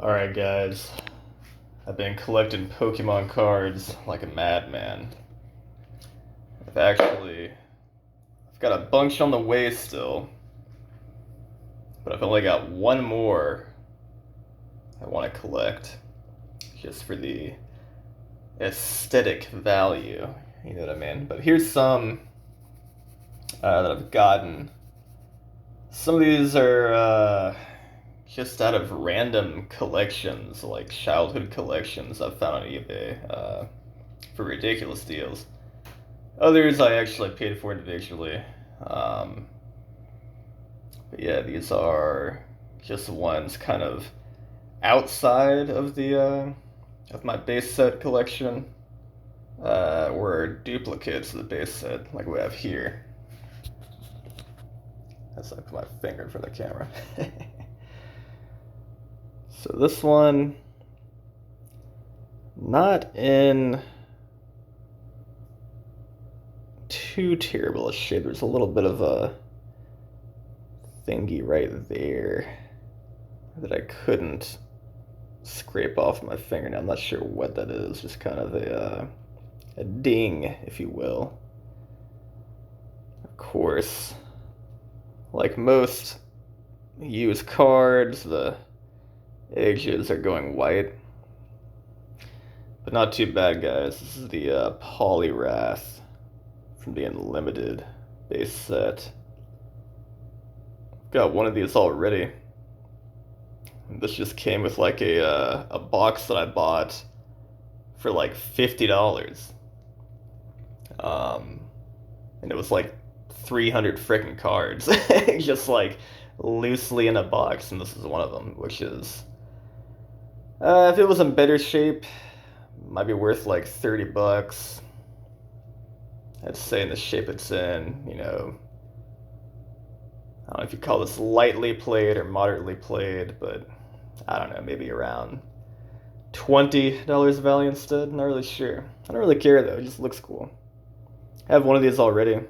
Alright guys, I've been collecting Pokemon cards like a madman. I've got a bunch on the way still, but I've only got one more I want to collect, just for the aesthetic value, you know what I mean? But here's some that I've gotten. Some of these are just out of random collections, like childhood collections I've found on eBay for ridiculous deals. Others I actually paid for individually. Um, but yeah, these are just ones kind of outside of the of my base set collection, or duplicates of the base set, like we have here. As I put my finger in front of the camera. So this one, not in too terrible a shape. There's a little bit of a thingy right there that I couldn't scrape off my fingernail. I'm not sure what that is. Just kind of a ding, if you will. Of course, like most used cards, the edges are going white. But not too bad, guys. This is the Poliwrath from the Unlimited base set. Got one of these already. This just came with like a box that I bought for like $50. And it was like 300 freaking cards, just like loosely in a box, and this is one of them, which is, if it was in better shape, might be worth like $30. I'd say in the shape it's in, I don't know if you call this lightly played or moderately played, but I don't know, maybe around $20 value instead. Not really sure. I don't really care though, it just looks cool. I have one of these already,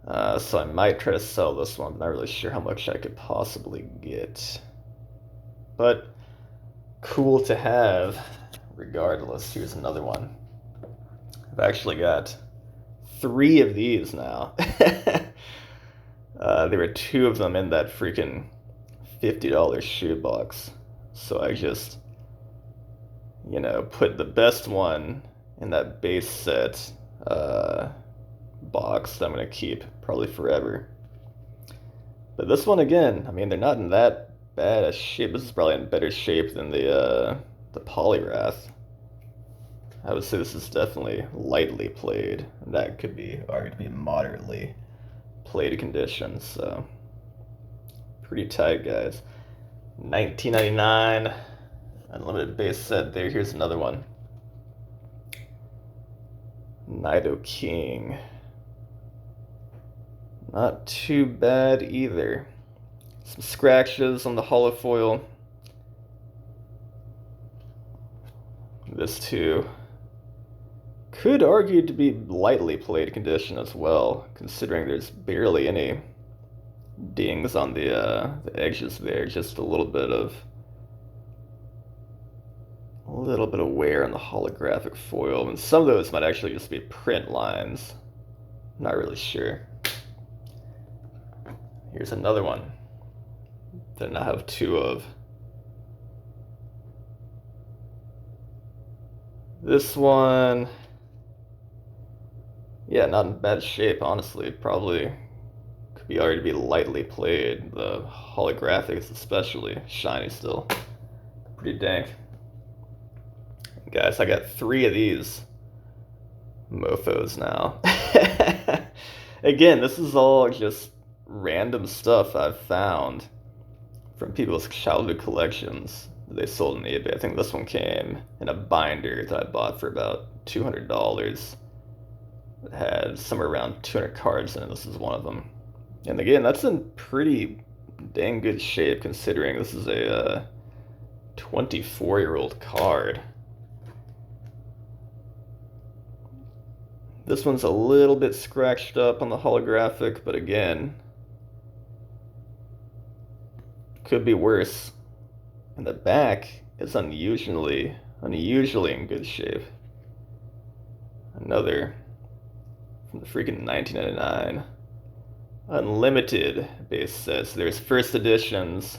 so I might try to sell this one, but not really sure how much I could possibly get. But cool to have regardless. Here's another one. I've actually got 3 of these now. There were 2 of them in that freaking $50 shoebox. So I just, put the best one in that base set box that I'm going to keep probably forever. But this one again, I mean, they're not in that bad a shape. This is probably in better shape than the Poliwrath. I would say this is definitely lightly played. That could be argued to be moderately played condition, so pretty tight, guys. $19.99 unlimited base set there. Here's another one. Nidoking. Not too bad either. Some scratches on the holo foil. This too could argue to be lightly played condition as well, considering there's barely any dings on the edges there. Just a little bit of wear on the holographic foil, and some of those might actually just be print lines. Not really sure. Here's another one that I have 2 of. This one, yeah, not in bad shape, honestly. Probably could be argued to be lightly played. The holographics especially shiny still. Pretty dank. Guys, I got 3 of these mofos now. Again, this is all just random stuff I've found from people's childhood collections that they sold on eBay. I think this one came in a binder that I bought for about $200. It had somewhere around 200 cards in it. This is one of them. And again, that's in pretty dang good shape considering this is a 24-year-old card. This one's a little bit scratched up on the holographic, but again, could be worse And the back is unusually in good shape. Another from the freaking 1999 unlimited base sets. There's first editions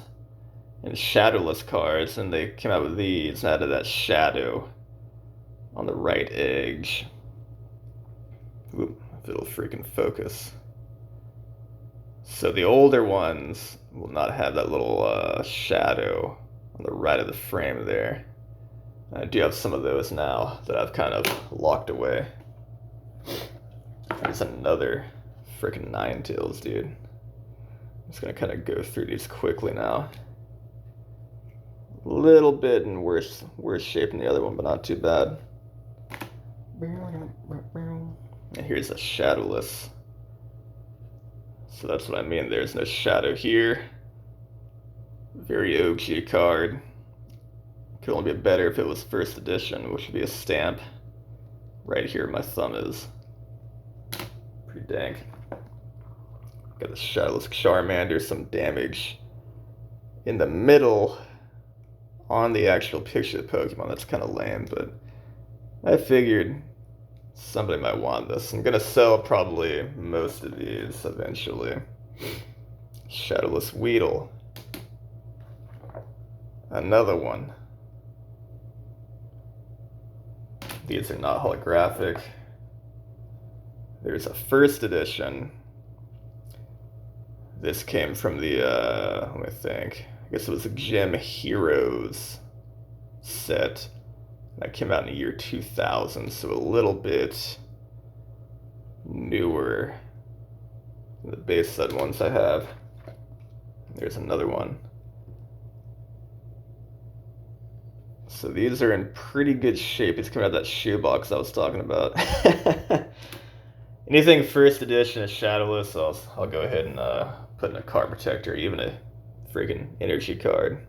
and Shadowless cards, and they came out with these and added that shadow on the right edge. Oop, if it'll freaking focus. So the older ones will not have that little shadow on the right of the frame there. I do have some of those now that I've kind of locked away. Here's another freaking Ninetales, dude. I'm just gonna kind of go through these quickly now. A little bit in worse shape than the other one, but not too bad. And here's a Shadowless. So that's what I mean. There's no shadow here. Very OG card. Could only be better if it was first edition, which would be a stamp. Right here my thumb is. Pretty dank. Got the Shadowless Charmander, some damage in the middle on the actual picture of Pokemon. That's kind of lame, but I figured somebody might want this. I'm gonna sell probably most of these eventually. Shadowless Weedle. Another one. These are not holographic. There's a first edition. This came from the, let me think. I guess it was a Gym Heroes set. That came out in the year 2000, so a little bit newer than the base set ones I have. There's another one. So these are in pretty good shape. It's coming out of that shoebox I was talking about. Anything first edition is Shadowless, I'll go ahead and put in a card protector, even a freaking energy card.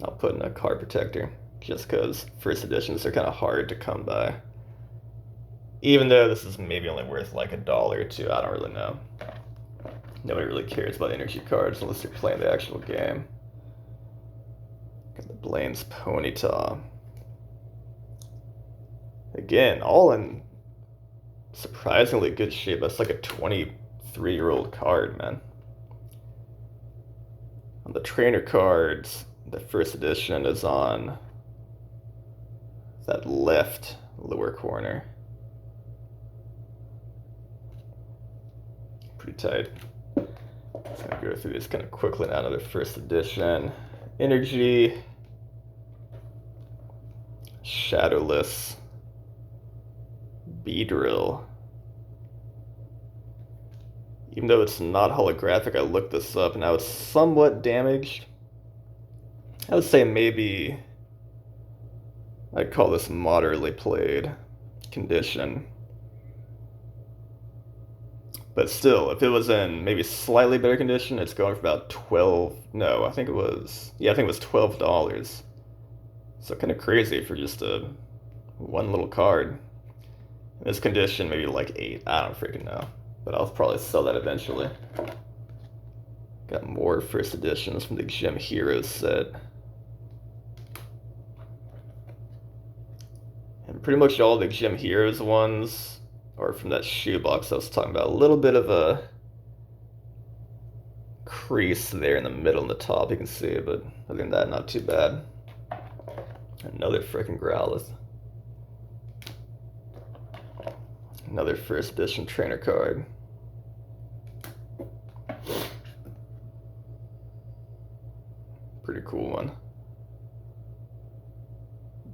I'll put in a card protector just because first editions are kind of hard to come by. Even though this is maybe only worth like $1 or $2, I don't really know. Nobody really cares about energy cards unless you're playing the actual game. Got the Blaine's Ponyta. Again, all in surprisingly good shape. That's like a 23-year-old card, man. On the trainer cards, the first edition is on that left lower corner. Pretty tight. Just gonna go through these kind of quickly now. Another first edition. Energy. Shadowless. Beedrill. Even though it's not holographic, I looked this up and now it's somewhat damaged. I would say maybe I'd call this moderately played condition. But still, if it was in maybe slightly better condition, it's going for about I think it was $12. So kind of crazy for just one little card. In this condition, maybe like 8. I don't freaking know. But I'll probably sell that eventually. Got more first editions from the Gym Heroes set. And pretty much all the Gym Heroes ones are from that shoebox I was talking about. A little bit of a crease there in the middle and the top, you can see, but other than that, not too bad. Another freaking Growlithe. Another first edition trainer card. Pretty cool one.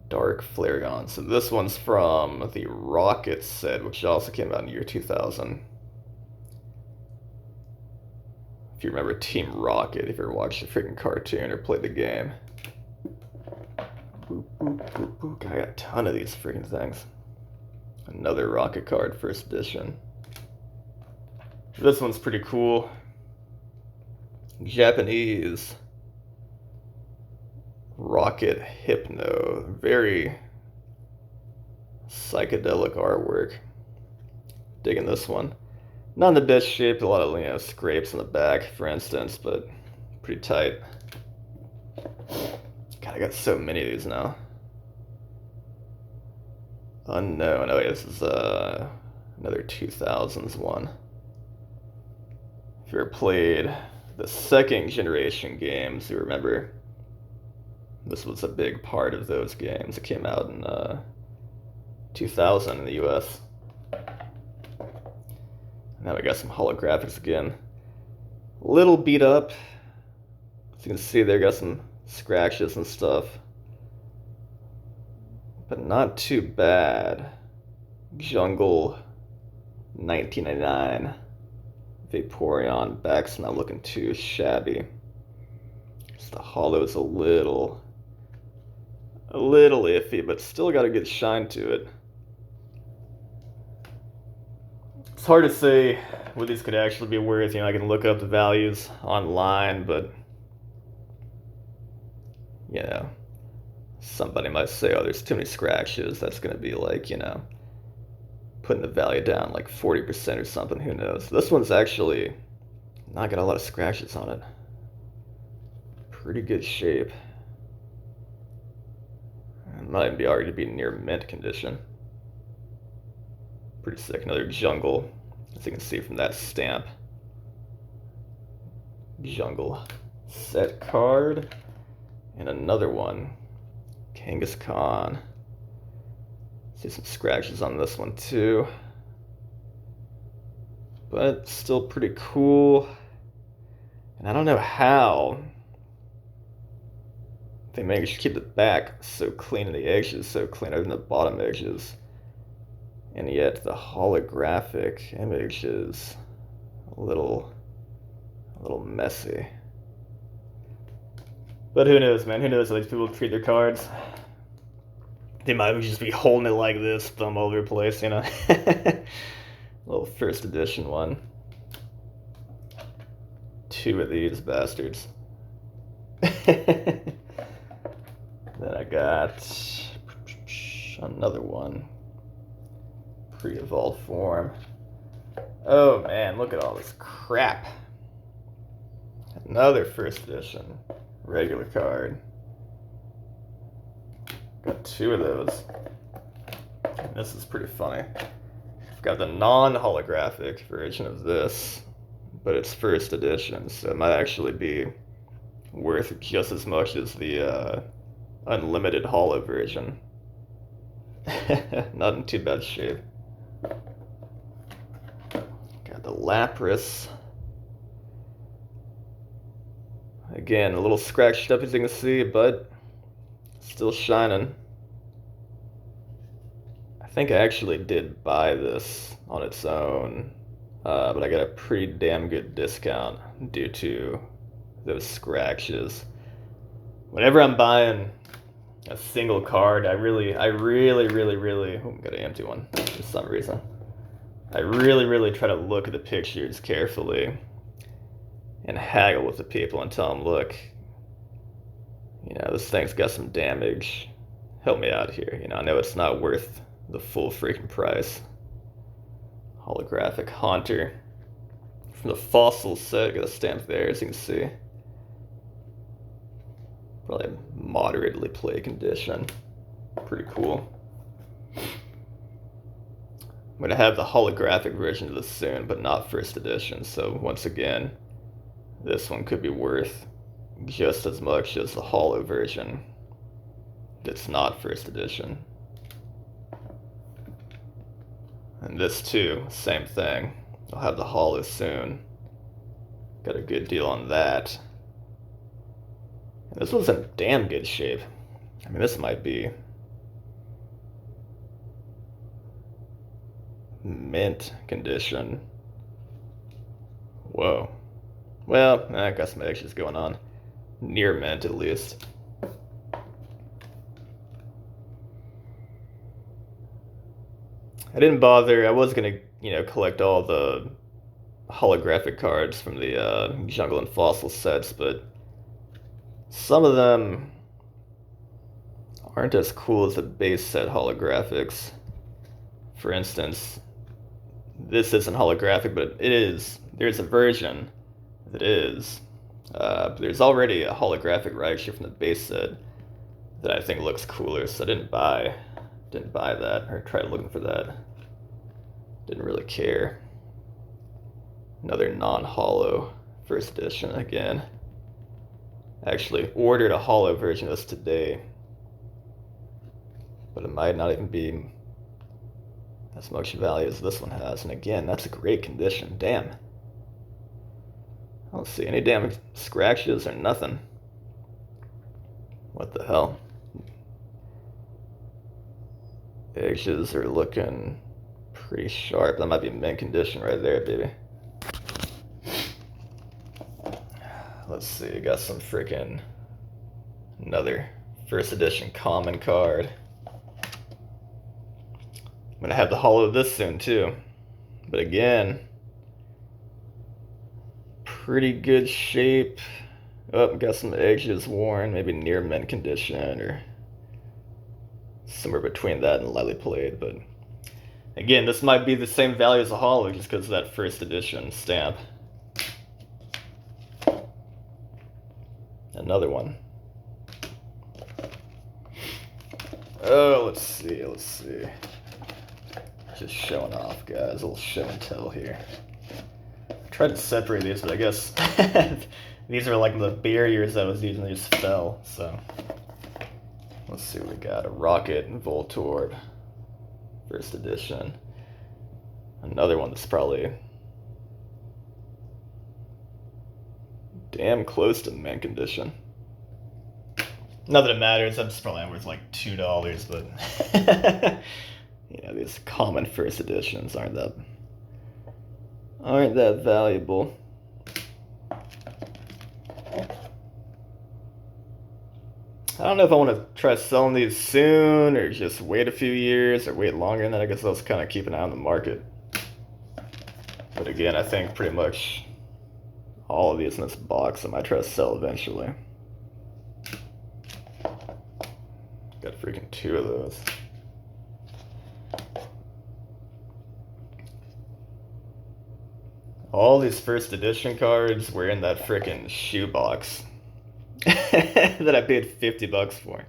Dark Flareon. So this one's from the Rocket set, which also came out in the year 2000. If you remember Team Rocket, if you ever watched the freaking cartoon or played the game. Boop, boop, boop, boop. I got a ton of these freaking things. Another Rocket card, first edition. This one's pretty cool. Japanese Rocket Hypno. Very psychedelic artwork. Digging this one. Not in the best shape, a lot of scrapes in the back, for instance, but pretty tight. God, I got so many of these now. Unknown. Oh, yeah, this is another 2000s one. If you ever played the second generation games, you remember this was a big part of those games. It came out in 2000 in the US. Now we got some holographics again. A little beat up. As you can see, there got some scratches and stuff. But not too bad. Jungle 1999. Vaporeon back's not looking too shabby. Just the Holo's a little iffy, but still got a good shine to it. It's hard to say what these could actually be worth. I can look up the values online, but somebody might say, oh, there's too many scratches. That's going to be like, putting the value down like 40% or something. Who knows? This one's actually not got a lot of scratches on it. Pretty good shape. It might be already be near mint condition. Pretty sick. Another jungle, as you can see from that stamp. Jungle set card. And another one. Kangaskhan. See some scratches on this one too. But still pretty cool. And I don't know how they managed to keep the back so clean and the edges so clean, other than the bottom edges. And yet the holographic image is a little messy. But who knows, man? Who knows how these people treat their cards? They might just be holding it like this, thumb all over the place, Little first edition one. 2 of these bastards. Then I got another one. Pre-evolved form. Oh man, look at all this crap. Another first edition regular card. Got 2 of those. And this is pretty funny. I've got the non-holographic version of this, but it's first edition, so it might actually be worth just as much as the unlimited holo version. Not in too bad shape. Got the Lapras. Again, a little scratched up as you can see, but still shining. I think I actually did buy this on its own, but I got a pretty damn good discount due to those scratches. Whenever I'm buying a single card, I really, oh, got an empty one for some reason. I really try to look at the pictures carefully and haggle with the people and tell them, look, this thing's got some damage. Help me out here. I know it's not worth the full freaking price. Holographic Haunter. From the fossil set, got a stamp there, as you can see. Probably moderately play condition. Pretty cool. I'm going to have the holographic version of this soon, but not first edition. So once again, this one could be worth just as much as the holo version that's not first edition. And this too, same thing. I'll have the holo soon. Got a good deal on that. And this one's in damn good shape. I mean, this might be mint condition. Whoa. Well, I got some extras going on. Near mint, at least. I didn't bother. I was gonna, collect all the holographic cards from the Jungle and Fossil sets, but some of them aren't as cool as the base set holographics. For instance, this isn't holographic, but it is. There's a version that is. There's already a holographic Raichu from the base set. that I think looks cooler, so I didn't buy that or try looking for that. Didn't really care. Another non-holo first edition again. I actually ordered a holo version of this today, but it might not even be as much value as this one has. And again, that's a great condition. Damn. I don't see any damn scratches or nothing. What the hell? Edges are looking pretty sharp. That might be mint condition right there, baby. Let's see, got some freaking another first edition common card. I'm gonna have the holo of this soon too. But again, pretty good shape. Oh, got some edges worn, maybe near mint condition or somewhere between that and lightly played. But again, this might be the same value as a holo just because of that first edition stamp. Another one. Oh, let's see. Just showing off, guys. A little show and tell here. I tried to separate these, but I guess these are like the barriers I was using. They just fell. So let's see what we got. A Rocket and Voltorb, first edition. Another one that's probably damn close to mint condition. Not that it matters. That's probably worth like $2, but you know, these common first editions aren't that valuable. I don't know if I want to try selling these soon or just wait a few years or wait longer than that. I guess I'll just kind of keep an eye on the market. But again, I think pretty much all of these in this box I might try to sell eventually. Got freaking 2 of those. All these first edition cards were in that freaking shoebox that I paid $50 for,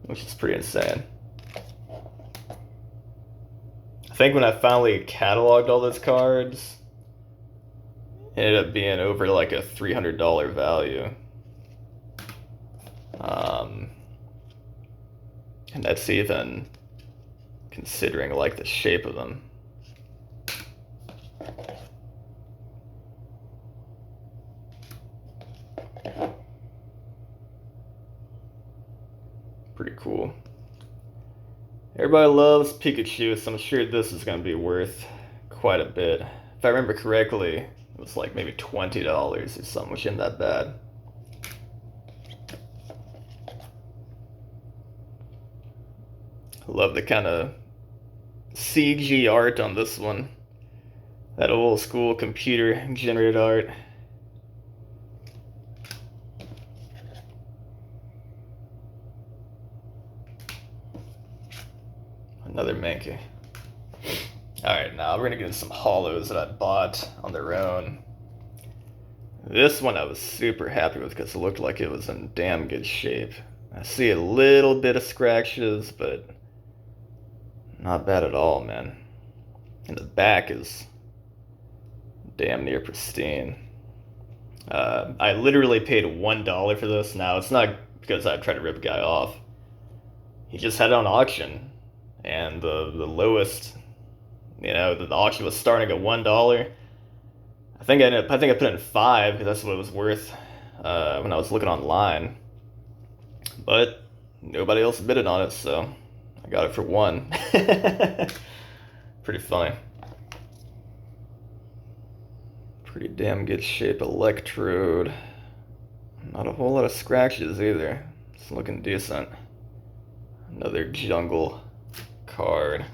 which is pretty insane. I think when I finally cataloged all those cards, it ended up being over like a $300 value. And that's even considering like the shape of them. Pretty cool. Everybody loves Pikachu, so I'm sure this is going to be worth quite a bit. If I remember correctly, it was like maybe $20 or something, which isn't that bad. I love the kind of CG art on this one. That old school computer generated art. Another Mankey. Alright, now we're gonna get some holos that I bought on their own. This one I was super happy with because it looked like it was in damn good shape. I see a little bit of scratches, but not bad at all, man. And the back is damn near pristine. I literally paid $1 for this. Now, it's not because I tried to rip a guy off. He just had it on auction. And the lowest, you know, the auction was starting at $1. I think I put it in $5 because that's what it was worth when I was looking online. But nobody else bid it on it, so I got it for $1. Pretty funny. Pretty damn good shape electrode. Not a whole lot of scratches either. It's looking decent. Another jungle card.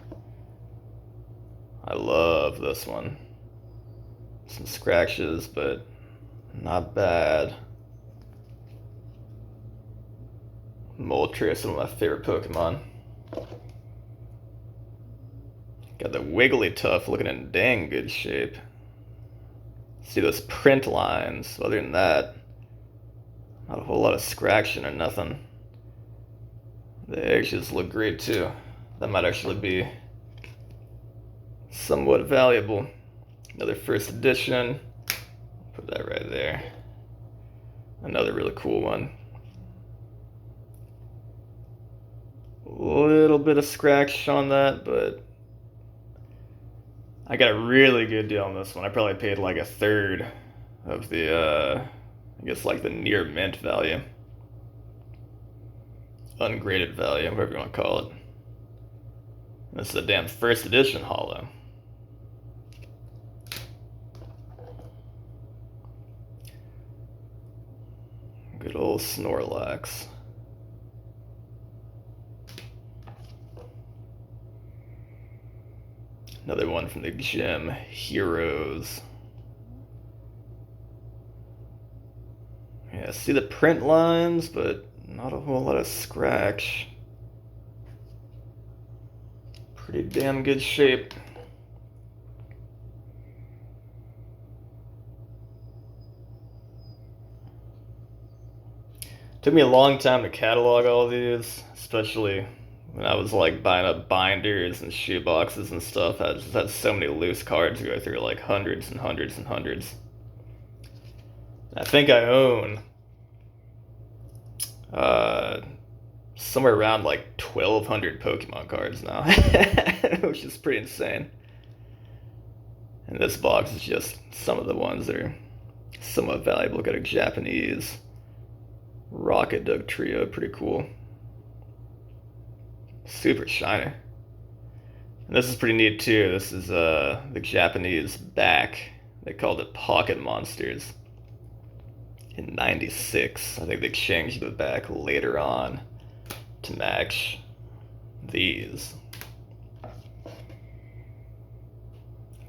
I love this one. Some scratches, but not bad. Moltres, one of my favorite Pokemon. Got the Wigglytuff looking in dang good shape. See those print lines. Other than that, not a whole lot of scratching or nothing. The edges look great too. That might actually be somewhat valuable. Another first edition. Put that right there. Another really cool one. A little bit of scratch on that, but I got a really good deal on this one. I probably paid like a third of the, I guess like the near mint value. Ungraded value, whatever you want to call it. This is a damn first edition Holo. Good old Snorlax. Another one from the gym, Heroes. Yeah, see the print lines, but not a whole lot of scratch. Pretty damn good shape. Took me a long time to catalog all these, especially when I was like buying up binders and shoe boxes and stuff. I just had so many loose cards to go through, like hundreds and hundreds and hundreds. I think I own somewhere around like 1,200 Pokemon cards now, which is pretty insane. And this box is just some of the ones that are somewhat valuable. Got a Japanese Rocket Dug Trio, pretty cool. Super shiny. And this is pretty neat too. This is the Japanese back. They called it Pocket Monsters. In '96, I think they changed the back later on to match these.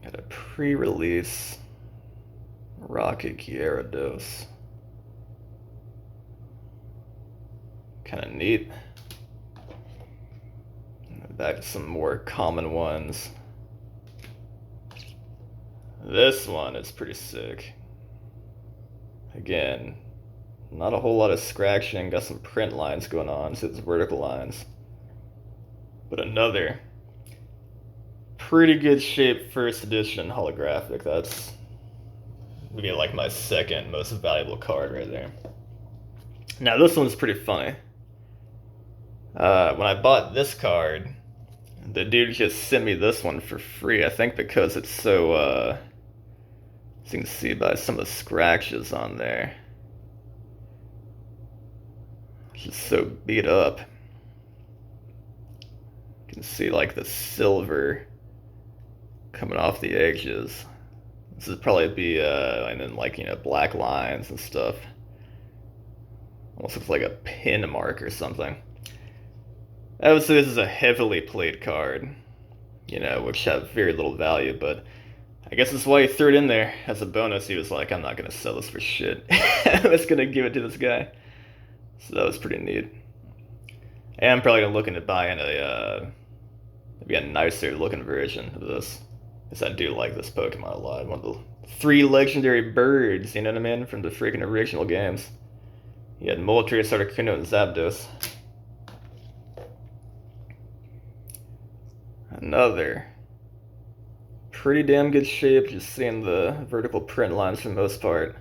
Got a pre-release Rocket Gyarados. Kind of neat. Back to some more common ones. This one is pretty sick. Again, not a whole lot of scratching, got some print lines going on, so it's vertical lines. But another pretty good shape first edition holographic. That's maybe like my second most valuable card right there. Now this one's pretty funny. When I bought this card, the dude just sent me this one for free. I think because it's so, as you can see by some of the scratches on there. It's just so beat up. You can see like the silver coming off the edges. This would probably be, and then like, you know, black lines and stuff. Almost looks like a pin mark or something. I would say this is a heavily played card, you know, which have very little value, but I guess that's why he threw it in there as a bonus. He was like, I'm not going to sell this for shit. I'm just going to give it to this guy. So that was pretty neat. And I'm probably going to look into buying maybe a nicer looking version of this, because I do like this Pokemon a lot. One of the 3 legendary birds, you know what I mean, from the freaking original games. You had Moltres, Articuno, and Zapdos. Another pretty damn good shape, just seeing the vertical print lines for the most part.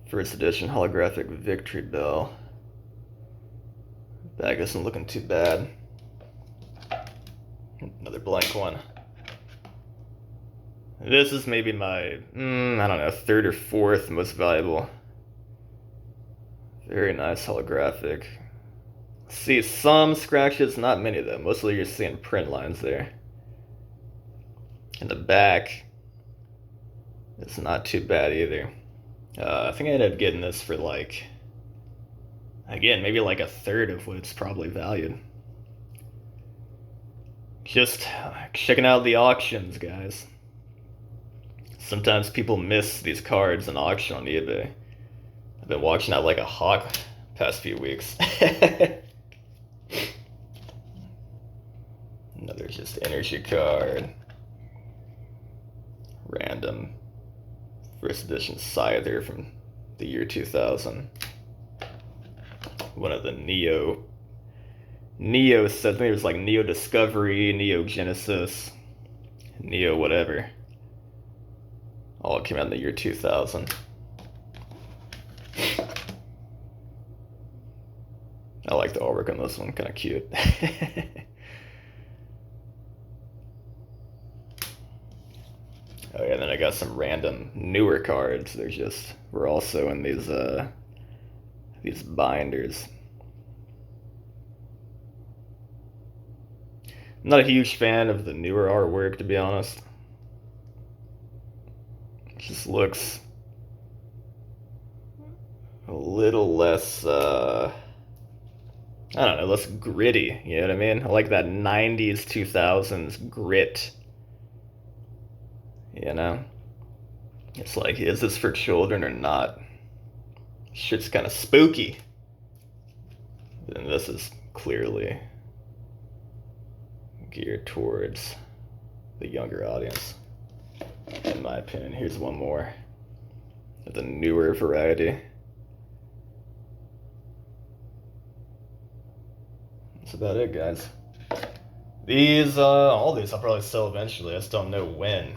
First edition holographic Victory Bell. Back isn't looking too bad. Another blank one. This is maybe my, I don't know, 3rd or 4th most valuable. Very nice holographic. See some scratches, not many though. Mostly you're seeing print lines there. And the back, it's not too bad either. I think I ended up getting this for like, again, maybe like a third of what it's probably valued. Just checking out the auctions, guys. Sometimes people miss these cards in auction on eBay. I've been watching that like a hawk past few weeks. Another just energy card. Random first edition Scyther from the year 2000. One of the Neo Neo said, I think there's like Neo Discovery, Neo Genesis, Neo whatever. All came out in the year 2000. I like the artwork on this one, kind of cute. Oh yeah, then I got some random newer cards. We're also in these binders. I'm not a huge fan of the newer artwork, to be honest. It just looks a little less, I don't know, less gritty. You know what I mean? I like that 90s, 2000s grit. You know? It's like, is this for children or not? Shit's kind of spooky. And this is clearly geared towards the younger audience, in my opinion. Here's one more of the newer variety. That's about it, guys. All these I'll probably sell eventually. I just don't know when.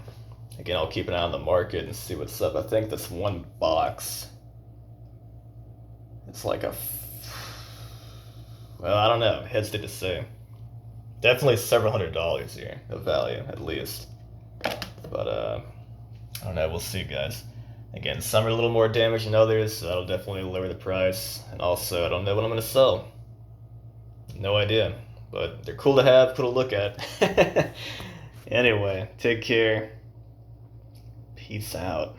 Again, I'll keep an eye on the market and see what's up. I think this one box, it's like well, I don't know. Hesitate to say. Definitely several $100s here of value, at least. But, I don't know. We'll see, guys. Again, some are a little more damaged than others, so that'll definitely lower the price. And also, I don't know what I'm going to sell. No idea. But they're cool to have, cool to look at. Anyway, take care. Peace out.